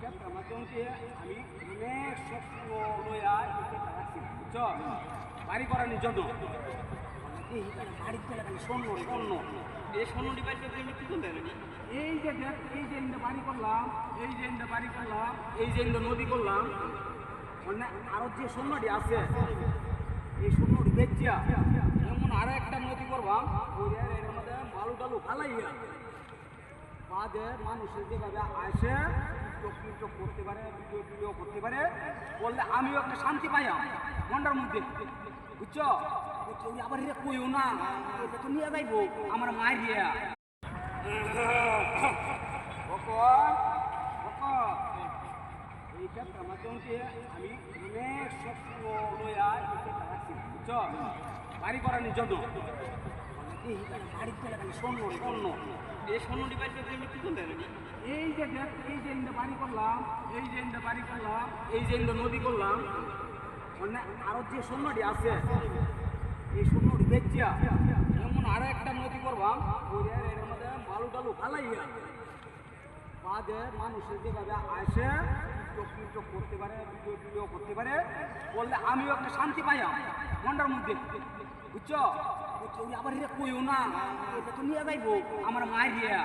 ক্ষেত্রে মাধ্যমকে আমি অনেক স্বপ্ন লইয়া এই ক্ষেত্রে রাখছি বুঝছো বাড়ি করানোর জন্য এই বাড়িতে স্বর্ণ স্বর্ণ এই স্বর্ণ ডিভাইসের জন্য কি করলেন? এই যে দেখ এই যে ইন্দা বাড়ি করলাম এই যে ইন্দা বাড়ি করলাম এই যে ইন্দা নদী করলাম মানে আরো যে স্বর্ণটি আছে এই স্বর্ণটি বেচিয়া এমন আরো একটা নদী করবাম ওই এর মধ্যে বালু টালু ফালাইয়া বাদে মানুষের যেভাবে আসে টিকটক করতে পারে ভিডিও করতে পারে বললে আমিও একটা শান্তি পাইয়া মনটার মধ্যে বুঝছো কেউ আবার এটা কইও না এটা তো নিয়ে যাইবো আমার মায়ের দিয়া এই ক্ষেত্রে মাধ্যমকে আমি অনেক স্বপ্ন লইয়া এই ক্ষেত্রে রাখছি বুঝছো বাড়ি করানোর জন্য এই বাড়িতে স্বর্ণ স্বর্ণ এই স্বর্ণ ডিভাইসের জন্য কি করলেন? এই যে দেখ এই যে ইন্দা বাড়ি করলাম এই যে ইন্দা বাড়ি করলাম এই যে ইন্দা নদী করলাম মানে আরো যে স্বর্ণটি আছে এই স্বর্ণটি বেচিয়া এমন আরো একটা নদী করবাম ওই এর মধ্যে বালু টালু ফালাইয়া বাদে মানুষের যেভাবে আসে টিকটক করতে পারে ভিডিও করতে পারে বললে আমিও একটা শান্তি পাইয়া মনটার মধ্যে বুঝছো কেউ আবার এটা কইও না এটা তো নিয়ে যাইবো আমার মায়ের দিয়া